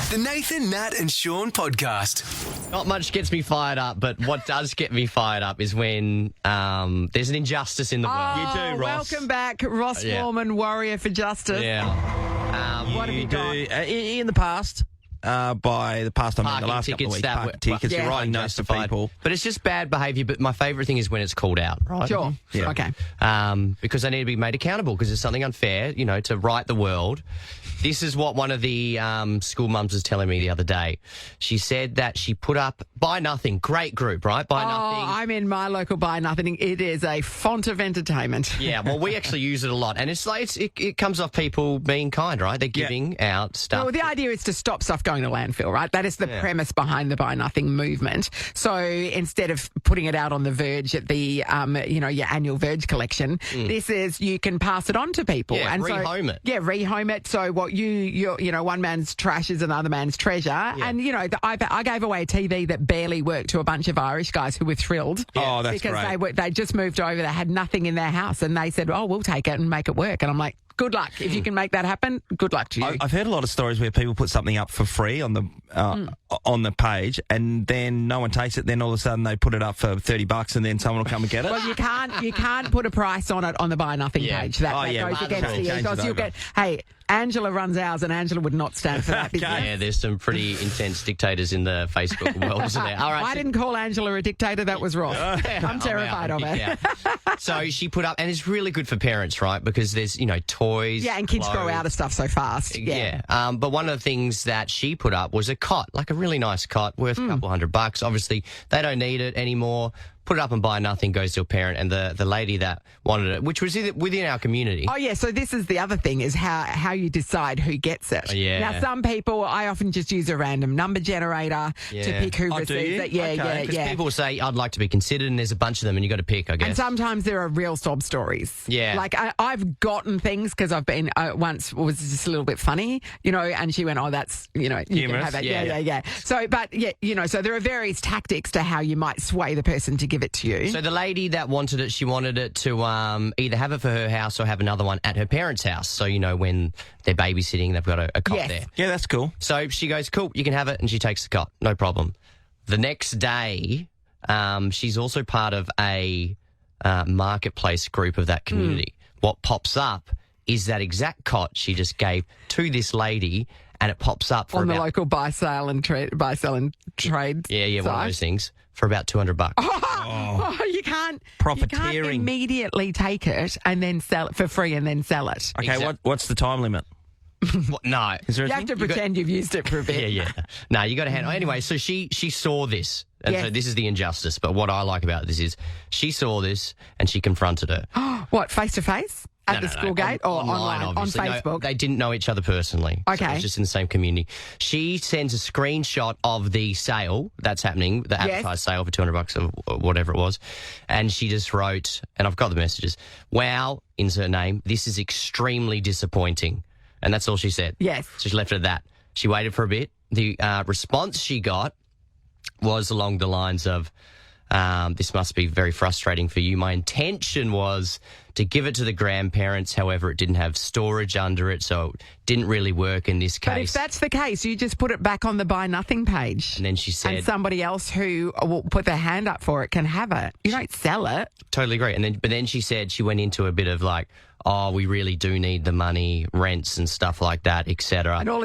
The Nathan, Nat and Shaun podcast. Not much gets me fired up, but what does get me fired up is when there's an injustice in the world. You do, Ross. Welcome back, Ross Foreman, warrior for justice. Yeah. What have you got? In the past, by the past, I mean the last couple of weeks, parking tickets, you're right, notice to people. But it's just bad behaviour. But my favourite thing is when it's called out, right? Sure. Yeah. Okay. Because they need to be made accountable because there's something unfair, to right the world. This is what one of the school mums was telling me the other day. She said that she put up Buy Nothing, great group, right? Buy Nothing. I'm in my local Buy Nothing. It is a font of entertainment. Yeah, well, we actually use it a lot. And it's like it comes off people being kind, right? They're giving out stuff. Well, the idea is to stop stuff going to landfill, right? That is the premise behind the Buy Nothing movement. So instead of putting it out on the verge at the, your annual verge collection, this is you can pass it on to people. Yeah, and rehome it. Yeah, rehome it. So what one man's trash is another man's treasure. Yeah. And, I gave away a TV that barely worked to a bunch of Irish guys who were thrilled. Oh, that's because great. they just moved over. They had nothing in their house. And they said, we'll take it and make it work. And I'm like, good luck. If you can make that happen, good luck to you. I've heard a lot of stories where people put something up for free on the page, and then no one takes it. Then all of a sudden they put it up for $30, and then someone will come and get it. Well, you can't put a price on it on the Buy Nothing page. That goes against the ethos. You'll get, hey, Angela runs ours, and Angela would not stand for that. Yeah, there's some pretty intense dictators in the Facebook world, isn't there? All right, I didn't call Angela a dictator. That was Ross. I'm terrified of her. So she put up, and it's really good for parents, right? Because there's, toys. Yeah, and kids clothes. grow out of stuff so fast. Yeah. But one of the things that she put up was a cot, like a really nice cot worth a couple $100. Obviously, they don't need it anymore. Put it up and Buy Nothing goes to a parent, and the lady that wanted it, which was within our community. Oh, yeah, so this is the other thing, is how you decide who gets it. Yeah. Now, some people, I often just use a random number generator to pick who receives it. Yeah. Because people say, I'd like to be considered, and there's a bunch of them, and you got to pick, I guess. And sometimes there are real sob stories. Yeah. Like, I've gotten things because I've been, once was just a little bit funny, and she went, that's, you can have it. Yeah. So, but, so there are various tactics to how you might sway the person to give it to you. So the lady that wanted it, she wanted it to either have it for her house or have another one at her parents' house. So, when they're babysitting, they've got a cot there. Yeah, that's cool. So she goes, cool, you can have it, and she takes the cot, no problem. The next day, she's also part of a marketplace group of that community. What pops up is that exact cot she just gave to this lady, and it pops up for on the local buy, sell and trade Yeah, one of those things for about $200. You can't Profiteering. immediately take it and then sell it for free and then sell it. Okay, what's the time limit? No. Is there You have to pretend you've used it for a bit. Yeah. No, you got to handle. Anyway, so she saw this, and so this is the injustice. But what I like about this is she saw this and she confronted her. What, face to face? At the school gate or online on obviously. Facebook? No, they didn't know each other personally. Okay. So it was just in the same community. She sends a screenshot of the sale that's happening, the advertised sale for $200 or whatever it was. And she just wrote, and I've got the messages, wow, insert name, this is extremely disappointing. And that's all she said. Yes. So she left it at that. She waited for a bit. The response she got was along the lines of, this must be very frustrating for you. My intention was to give it to the grandparents. However, it didn't have storage under it, so it didn't really work in this case. But if that's the case, you just put it back on the Buy Nothing page. And then she said... And somebody else who will put their hand up for it can have it. You don't sell it. Totally agree. But then she said she went into a bit of like, we really do need the money, rents and stuff like that, etc. And all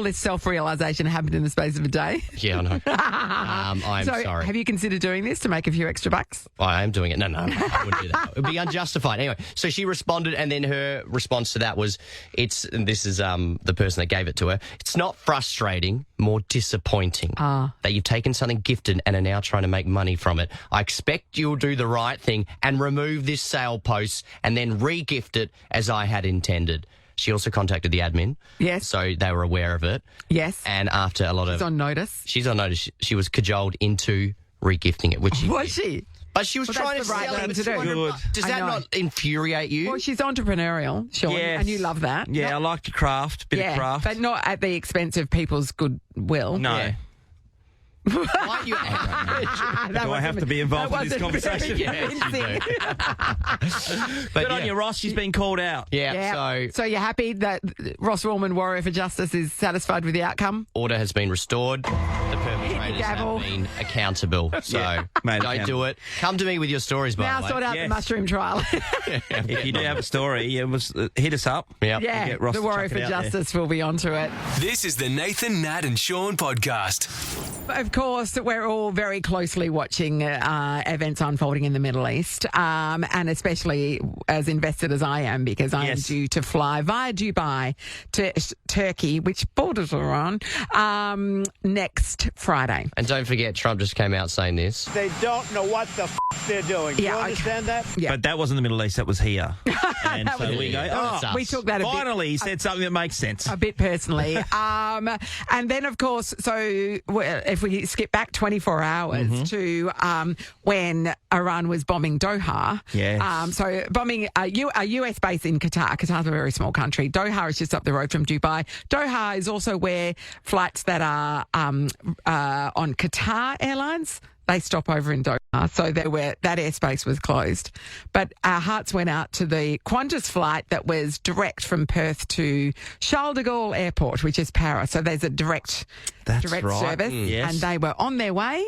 this self-realisation happened in the space of a day. Yeah, I know. I'm sorry. Have you considered doing this to make a few extra bucks? I am doing it. No, I wouldn't do that. It would be unjustified. Anyway, so she responded, and then her response to that was, and this is the person that gave it to her, it's not frustrating, more disappointing that you've taken something gifted and are now trying to make money from it. I expect you'll do the right thing and remove this sale post and then re-gift it as I had intended. She also contacted the admin. Yes. So they were aware of it. Yes. And after a lot She's on notice. She's on notice. She was cajoled into re-gifting it, which she Was she? But she was trying to that's the right sell thing it to for do. $200. Does I that know. not infuriate you? Well, she's entrepreneurial, Sean, Yes. and you love that. Yeah, I like to craft, bit of craft. But not at the expense of people's goodwill. No. Yeah. Why are you average? Do I have to be involved in this conversation? But Good on you, Ross. She's been called out. Yeah, So you're happy that Ross Woolman, Warrior for Justice, is satisfied with the outcome? order has been restored. The perpetrators gavel. have been accountable. So Made don't accountable. do it. Come to me with your stories, by Now the way. sort out the Yes. mushroom trial. If you do have a story, hit us up. Yep. Yeah, get Ross the to Warrior chuck for it out there. Justice will be onto it. This is the Nathan, Nat and Sean podcast. Of course, we're all very closely watching events unfolding in the Middle East, and especially as invested as I am, because I am Yes. due to fly via Dubai to Turkey, which borders Iran, next Friday. And don't forget, Trump just came out saying this. They don't know what the they're doing. Yeah, you okay. understand that? Yeah. But that wasn't the Middle East, that was here. And That so was- we go, That's us. We took that finally he said something that makes sense. a bit personally. And then, of course, so if we skip back 24 hours to when Iran was bombing Doha. Yes. So bombing a US base in Qatar. Qatar's a very small country. Doha is just up the road from Dubai. Doha is also where flights that are on Qatar Airlines, they stop over in Doha. So that airspace was closed. But our hearts went out to the Qantas flight that was direct from Perth to Charles de Gaulle Airport, which is Paris. So there's a direct That's right. service. Yes. And they were on their way.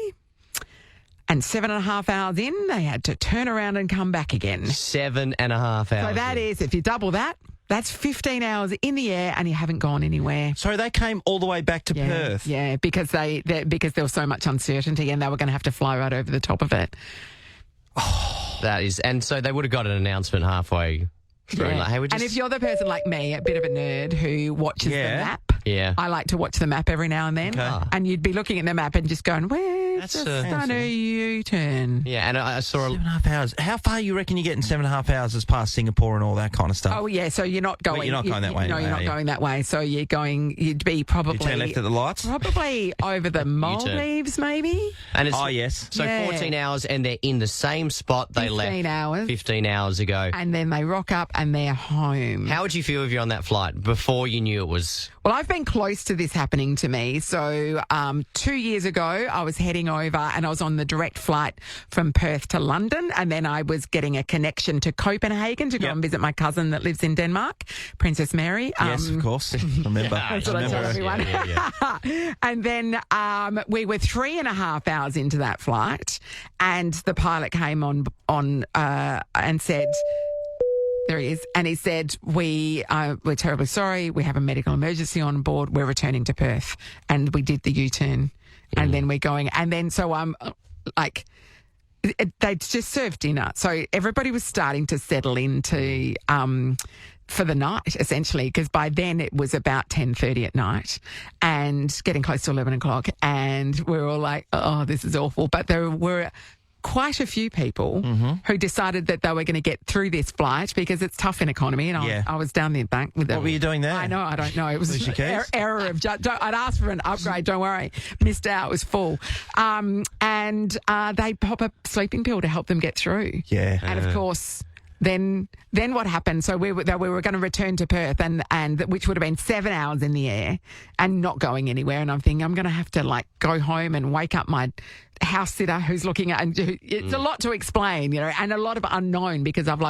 And 7.5 hours in, they had to turn around and come back again. 7.5 hours. So that is, if you double that, that's 15 hours in the air and you haven't gone anywhere. So they came all the way back to Perth. Yeah, because because there was so much uncertainty and they were going to have to fly right over the top of it. That is, and so they would have got an announcement halfway through. Yeah. Like, hey, we're And just, if you're the person like me, a bit of a nerd who watches the Yeah. map, yeah. I like to watch the map every now and then. Okay. And you'd be looking at the map and just going, where's That's, the fancy. stunner U-turn? Yeah, and I saw 7.5 hours. How far you reckon you get in 7.5 hours as past Singapore and all that kind of stuff? Oh, yeah, so you're not going... you're not going that way No, anyway, you're not are you? going that way. So you'd be probably... You turn left at the lights? Probably over the Maldives, maybe? and it's, Oh, yes. So Yeah. 14 hours, and they're in the same spot they 15 left hours. 15 hours ago. And then they rock up and they're home. How would you feel if you're on that flight before you knew it was? Well, I've been close to this happening to me. So 2 years ago, I was heading over and I was on the direct flight from Perth to London. And then I was getting a connection to Copenhagen to go Yep. and visit my cousin that lives in Denmark, Princess Mary. Yes, of course. Remember. That's what I tell everyone. And then we were 3.5 hours into that flight, and the pilot came on and said, there he is, and he said, we're terribly sorry. We have a medical emergency on board. We're returning to Perth, and we did the U-turn, and then we're going, and then so they'd just served dinner, so everybody was starting to settle into for the night, essentially, because by then it was about 10:30 at night and getting close to 11 o'clock, and we were all like, oh, this is awful. But there were quite a few people who decided that they were going to get through this flight because it's tough in economy, and Yeah. I was down the bank with them. What were you doing there? I know, I don't know. It was Lose your an keys? error of I'd asked for an upgrade, don't worry. Missed out, it was full. And they pop a sleeping pill to help them get through. Yeah. And of course, then what happened? So we were going to return to Perth, and which would have been 7 hours in the air and not going anywhere. And I'm thinking I'm going to have to go home and wake up my house sitter who's looking at, and it's a lot to explain, and a lot of unknown because I've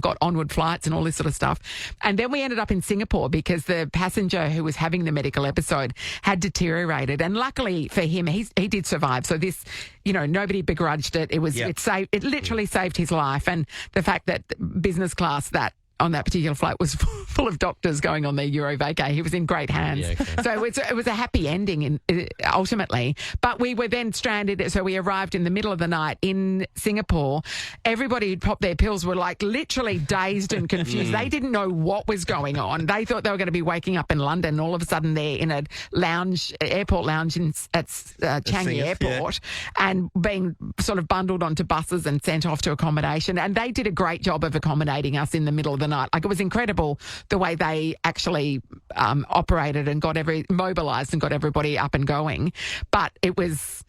got onward flights and all this sort of stuff. And then we ended up in Singapore because the passenger who was having the medical episode had deteriorated, and luckily for him, he did survive. So this, nobody begrudged it. It was Yep. it literally saved his life, and the fact that business class on that particular flight was full of doctors going on their Euro vacay. He was in great hands. Yeah, okay. So it was a happy ending ultimately. But we were then stranded. So we arrived in the middle of the night in Singapore. Everybody who'd popped their pills were literally dazed and confused. They didn't know what was going on. They thought they were going to be waking up in London. All of a sudden they're in a airport lounge at Changi Airport and being sort of bundled onto buses and sent off to accommodation. And they did a great job of accommodating us in the middle of the night. It was incredible the way they actually operated and mobilised and got everybody up and going. But it was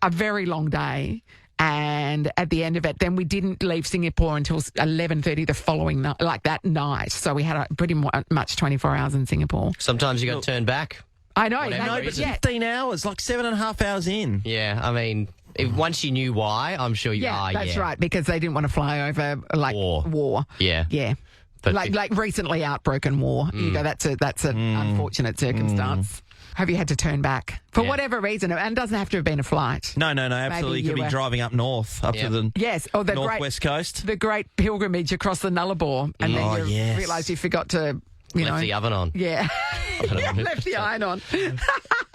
a very long day. And at the end of it, then we didn't leave Singapore until 11:30 the following night, that night. So we had pretty much 24 hours in Singapore. Sometimes you got to turn back. I know. whatever No, But reason. 15 hours, like 7.5 hours in. Yeah, I mean, once you knew why, I'm sure you Yeah, are. that's yeah. right, because they didn't want to fly over like war. Yeah. Yeah. But Like recently outbroken war. You go, that's an unfortunate circumstance. Have you had to turn back for Yeah. whatever reason? And it doesn't have to have been a flight. No, absolutely. You you could be were- driving up north, up Yeah. to the Yes, or the northwest coast. the great pilgrimage across the Nullarbor, and Oh, then you yes. realise you forgot to, left the oven on. yeah, left the iron on.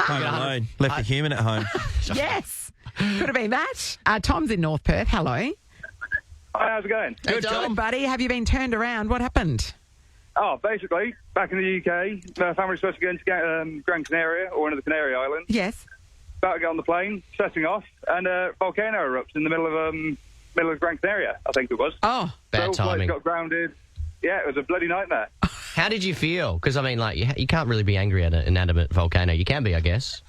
Home alone. Left the human at home. Yes, could have been that. Tom's in North Perth. Hello, Hi, how's it going? Good, Tom, buddy. Have you been turned around? What happened? Oh, basically, back in the UK, the family's supposed to go into Gran Canaria, or one of the Canary Islands. Yes. About to get on the plane, setting off, and a volcano erupts in the middle of Gran Canaria, I think it was. Oh, Bad So all flights timing. got grounded. Yeah, it was a bloody nightmare. How did you feel? Because, I mean, like, you can't really be angry at an inanimate volcano. You can be, I guess.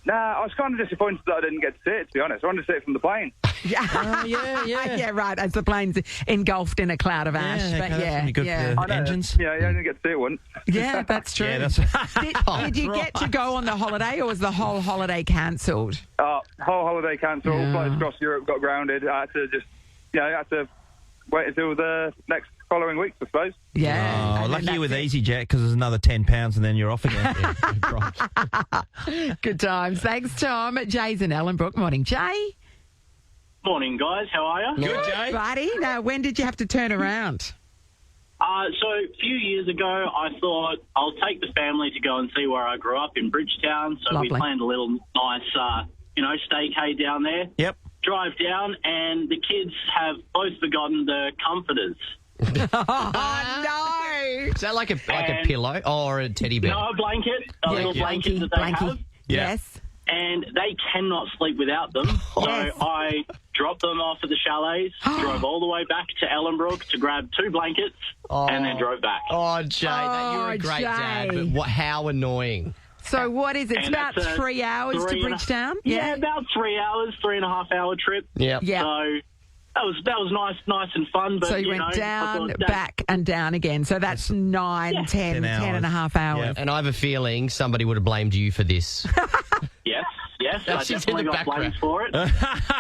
Nah, I was kind of disappointed that I didn't get to see it, to be honest. I wanted to see it from the plane. yeah, yeah, right. As the plane's engulfed in a cloud of ash, but okay, that's yeah, really good yeah. for the engines. Yeah, I didn't get to see it once. Yeah, that's true. Yeah, that's Did you get to go on the holiday, or was the whole holiday cancelled? Whole holiday cancelled. Yeah. Flights across Europe got grounded. I had to wait until the next following week, I suppose. Yeah. Oh, And lucky then you with that's EasyJet because there's another £10 and then you're off again. it. Good times. Thanks, Tom. Jay's in Ellenbrook. Morning, Jay. Morning, guys. How are you? Good, Jay. Buddy, now when did you have to turn around? So a few years ago, I thought I'll take the family to go and see where I grew up in Bridgetown. So Lovely. we planned a little nice, staycay down there. Yep. Drive down, and the kids have both forgotten the comforters. Oh, no. Is that like a And- pillow or a teddy bear? No, a blanket, a little blanket that they have. Yeah. Yes. And they cannot sleep without them. So Yes. I dropped them off at the chalets, drove all the way back to Ellenbrook to grab 2 blankets, and then drove back. Oh, Jay, you're a great dad, Jay. but how annoying. So what is it? It's And about that's a 3 hours to 3 and a- Bridgetown? Yeah, about 3 hours, 3.5 hour trip. Yeah. Yeah. So that was nice and fun. But So you went I down, thought, Dad, back, and down again. So that's 9, 10, 10 10 and a half hours. hours. Yeah. And I have a feeling somebody would have blamed you for this. Yes, I She's in definitely the got blamed background. for it.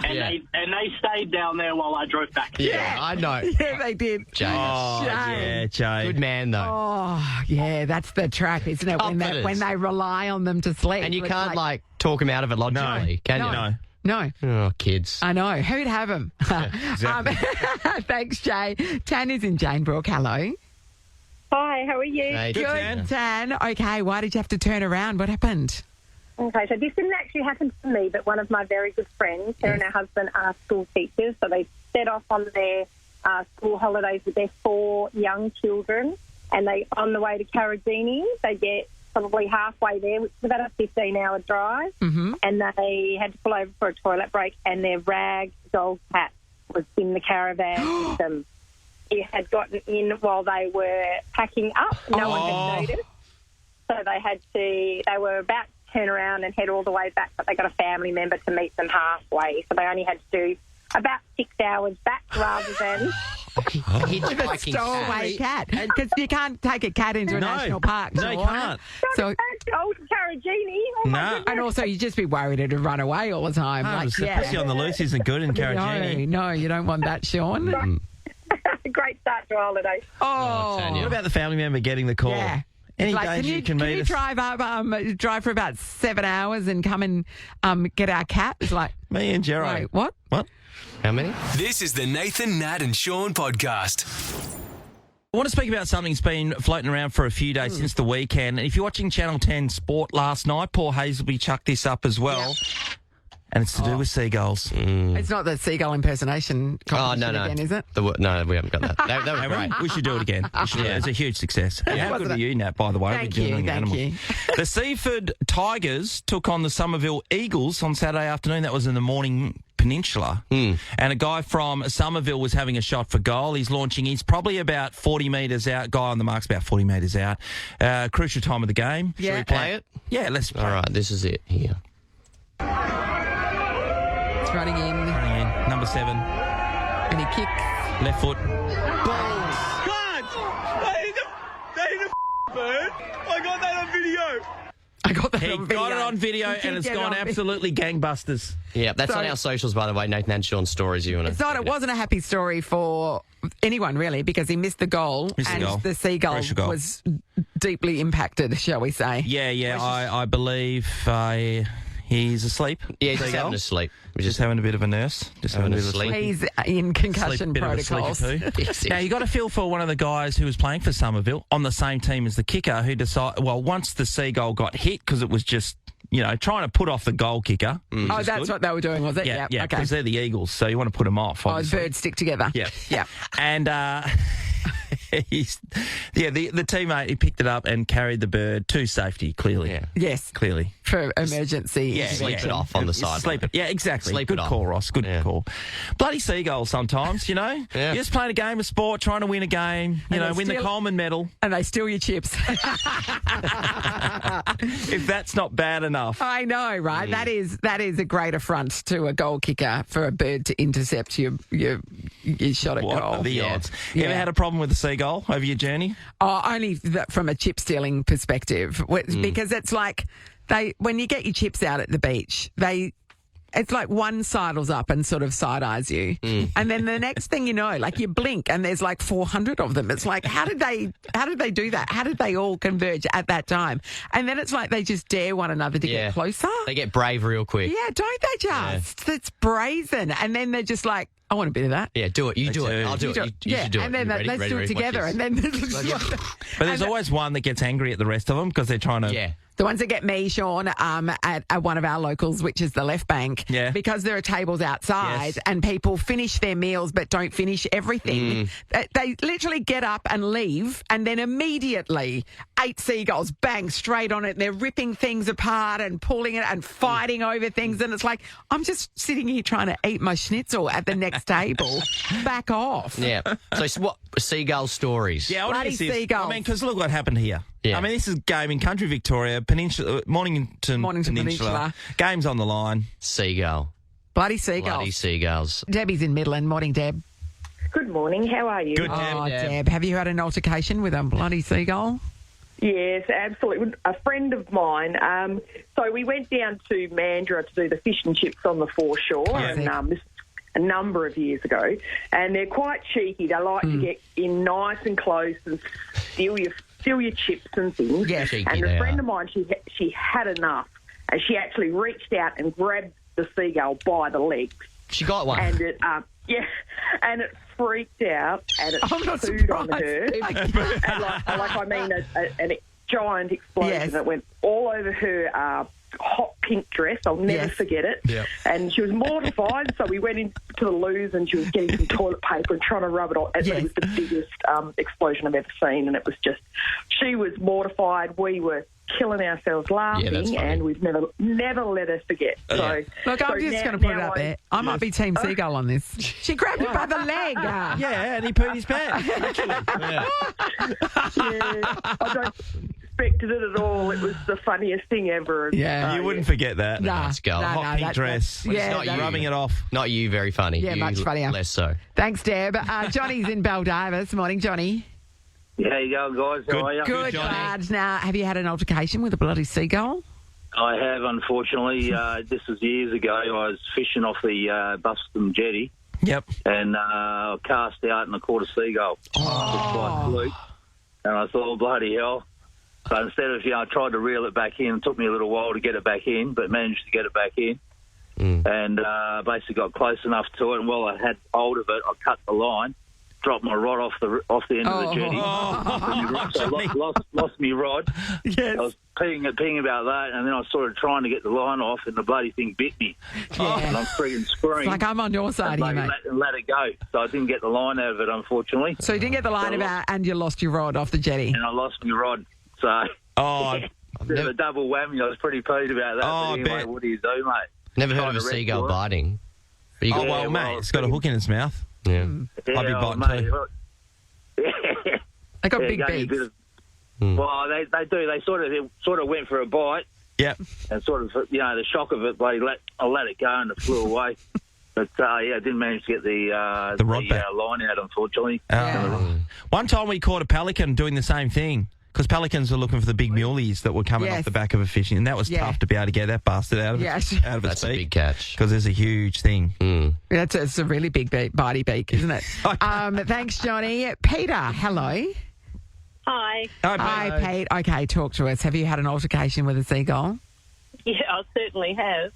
And Yeah. they stayed down there while I drove back. Yeah, I know. Yeah, they did. Jay, Oh, Jay. yeah, Jay. good man, though. Oh, yeah, that's the trap, isn't it? Confidence. When they rely on them to sleep. And you It's can't, like, talk him out of it logically, can you? No. No. Oh, kids. I know. Who'd have them? exactly. Thanks, Jay. Tanya's in Janebrook. Hello. Hi, how are you? Hey, Good, Good, Tan. Tan. Okay, why did you have to turn around? What happened? Okay, so this didn't actually happen to me, but one of my very good friends, her and her husband are school teachers, so they set off on their school holidays with their 4 young children, and they on the way to Carragini, they get probably halfway there, which is about a 15-hour drive, and they had to pull over for a toilet break, and their rag doll cat was in the caravan with them. It had gotten in while they were packing up. No one had noticed. So they were about to turn around and head all the way back, but they got a family member to meet them halfway. So they only had to do about 6 hours back rather than... hitchhiking Stowaway cat. Because you can't take a cat into a No. national park. No, you Sean. can't. So, old Carragini. Oh, my No. goodness. and also, you'd just be worried it'd run away all the time. Pussy on the loose isn't good in Carragini. No, you don't want that, Sean. Great start to a holiday. Oh, Tanya. What about the family member getting the call? yeah. Any It's like, days you can can meet you us? drive up, drive for about 7 hours and come and get our cat? It's like, Me and Jero. wait, what? What? How many? This is the Nathan, Nat and Sean podcast. I want to speak about something that's been floating around for a few days since the weekend. And if you're watching Channel 10 Sport last night, Paul Hazelby chucked this up as well. And it's to do with seagulls. It's not the seagull impersonation Oh, competition no. again, is it? No, we haven't got that. They were great. We should do it again. We should do it. It's a huge success. And how Wasn't good are it? you, Nat, by the way? Thank with you, doing thank animals? you. The Seaford Tigers took on the Somerville Eagles on Saturday afternoon. That was in the Morning Peninsula. And a guy from Somerville was having a shot for goal. He's launching. He's probably about 40 metres out. Guy on the mark's about 40 metres out. Crucial time of the game. Yeah. Should we play it? Yeah, let's play. All right, this is it here. It's running in Running in. Number 7. and he kicks. Left foot. I got that He on video. got it on video, You can and it's get it gone on absolutely gangbusters. Yeah, that's So- on our socials, by the way. Nathan and Sean stories. You want It's not. It wasn't a happy story for anyone really, because he missed the goal, the Seagull Crucial goal. was deeply impacted, shall we say? Yeah. I believe he's asleep. Yeah, he's just Seagull. having a sleep. Just having a bit of a nurse. Just having a bit of a sleep. sleep. He's in concussion Bit of a sleepy protocols. poo. Yes, Now, you got to feel for one of the guys who was playing for Somerville on the same team as the kicker, who decided, well, once the Seagull got hit, because it was just, trying to put off the goal kicker. Oh, that's what they were doing, was it? Yeah, Okay. because they're the Eagles, so you want to put them off, Oh, obviously. birds stick together. Yeah. Yeah. And the teammate, he picked it up and carried the bird to safety, clearly. Yeah. Yes. Clearly. For emergency. Sleep it off on the side. Sleep it. Yeah, exactly. Sleep Good it off. call, Ross. Good call. Bloody Seagulls sometimes, Yeah. You're just playing a game of sport, trying to win a game, And they win the still- Coleman medal. And they steal your chips. If that's not bad enough. I know, right? That is a great affront to a goal kicker for a bird to intercept your shot at What goal. are the odds? You Yeah. ever had a problem with a seagull over your journey? Oh, only from a chip stealing perspective, because it's like when you get your chips out at the beach, it's like one sidles up and sort of side eyes you, and then the next thing you know, like you blink and there's like 400 of them. It's like how did they do that? How did they all converge at that time? And then it's like they just dare one another to get closer. They get brave real quick. Yeah, don't they just? It's brazen, and then they're just like, I want a bit of that. Yeah, do it. You do it. I'll do it. You should do it. And then You ready? let's Ready, do it ready? Watch together, this. and then But there's always one that gets angry at the rest of them because they're trying to... Yeah. the ones that get me, Sean, at one of our locals, which is the Left Bank, Yeah. because there are tables outside Yes. and people finish their meals but don't finish everything. They literally get up and leave, and then immediately 8 seagulls bang straight on it. And they're ripping things apart and pulling it and fighting over things. And it's like, I'm just sitting here trying to eat my schnitzel at the next table. Back off. Yeah. So what seagull stories? Yeah, I want to Bloody hear this. seagulls. I mean, because look what happened here. Yeah. I mean, this is game in country Victoria, Mornington Peninsula. Game's on the line. Seagull. Bloody seagulls. Bloody seagulls. Debbie's in Midland. Morning, Deb. Good morning. How are you? Good, Oh, Deb. Deb, have you had an altercation with a bloody seagull? Yes, absolutely. A friend of mine. So we went down to Mandurah to do the fish and chips on the foreshore, Classic. and this a number of years ago. And they're quite cheeky. They like to get in nice and close and steal your chips and things. Yeah, cheeky and they a friend are. of mine, she had enough, and she actually reached out and grabbed the seagull by the legs, She got one. and it and it freaked out and it I'm not chewed on surprised. her. And a giant explosion Yes. that went all over her hot pink dress. I'll never Yes. forget it. Yeah. And she was mortified, so we went into the loos and she was getting some toilet paper and trying to rub it on. And Yes. it was the biggest explosion I've ever seen, and it was just, she was mortified. We were killing ourselves that's laughing, funny. and we've never let her forget. So, Look, I'm so just now- going to put it now out there. I might be Team Seagull on this. She grabbed it by the leg. Yeah, and he pooed his pants. Yeah, I don't expected it at all. It was the funniest thing ever. Yeah. You wouldn't forget that. Nah, Let's go. no, Hot no, pink that's- dress. Yeah, not that's- you. Rubbing it off. Not you, very funny. Yeah, You much funnier. Less so. Thanks, Deb. Johnny's in Baldivis. Morning, Johnny. How you going, guys? How are you? Good, Johnny. bud. Now, have you had an altercation with a bloody seagull? I have, unfortunately. This was years ago. I was fishing off the Buston jetty Yep. and cast out and I caught a seagull. Just by fluke. And I thought, oh, bloody hell. So instead of, I tried to reel it back in. It took me a little while to get it back in, but managed to get it back in. And basically got close enough to it. And while I had hold of it, I cut the line, dropped my rod off the end of the jetty. So lost my rod. Yes. I was peeing about that, and then I started trying to get the line off, and the bloody thing bit me. And I'm freaking screaming. It's like I'm on your side here, mate. Let it go. So I didn't get the line out of it, unfortunately. So you didn't get the line about, and you lost your rod off the jetty. And I lost my rod. So Oh, bit of a double whammy. I was pretty peeved about that. Oh, but I anyway, bet. what do you do, mate? Never heard Trying of a to seagull rescue it. biting. But you oh got, well, Yeah, mate, well, it's got a hook in its mouth. yeah. I'd be biting mate, too. They got Yeah, big gave me a beaks. bit of- Well, they do. They sort of went for a bite, Yep. and sort of, the shock of it, I let it go and it flew away. But I didn't manage to get the rod back. line out, unfortunately. Yeah. One time we caught a pelican doing the same thing. Because pelicans are looking for the big muleys that were coming off the back of a fishing, and that was tough to be able to get that bastard out of its beak. That's a big catch. Because there's a huge thing. It's a really big bitey beak, isn't it? Thanks, Johnny. Peter, hello. Hi. Hi, Pete. Okay, talk to us. Have you had an altercation with a seagull? Yeah, I certainly have.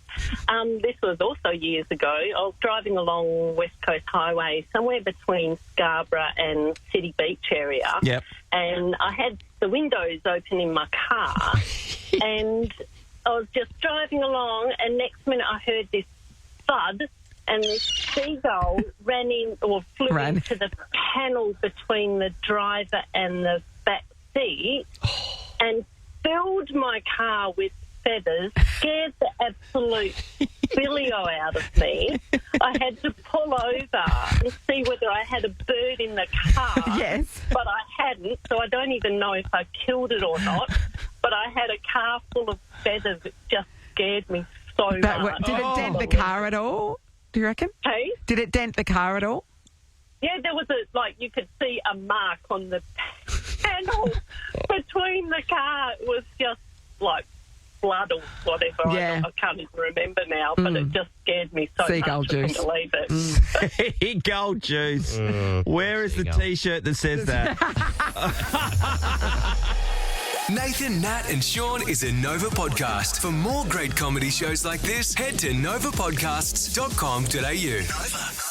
This was also years ago. I was driving along West Coast Highway, somewhere between Scarborough and City Beach area. Yep. And I had the windows open in my car, and I was just driving along, and next minute I heard this thud, and this seagull flew into the panel between the driver and the back seat and filled my car with feathers, scared the absolute billio out of me. I had to pull over and see whether I had a bird in the car. Yes. But I hadn't, so I don't even know if I killed it or not. But I had a car full of feathers. It just scared me so much. Did it dent the car at all, do you reckon? Hey? Did it dent the car at all? Yeah, there was you could see a mark on the panel between the car. It was just like blood or whatever. Yeah. I can't even remember now, but it just scared me so Seagull much. juice. I couldn't believe it. Seagull juice. Where is the T-shirt that says that? Nathan, Nat and Sean is a Nova podcast. For more great comedy shows like this, head to novapodcasts.com.au. Nova.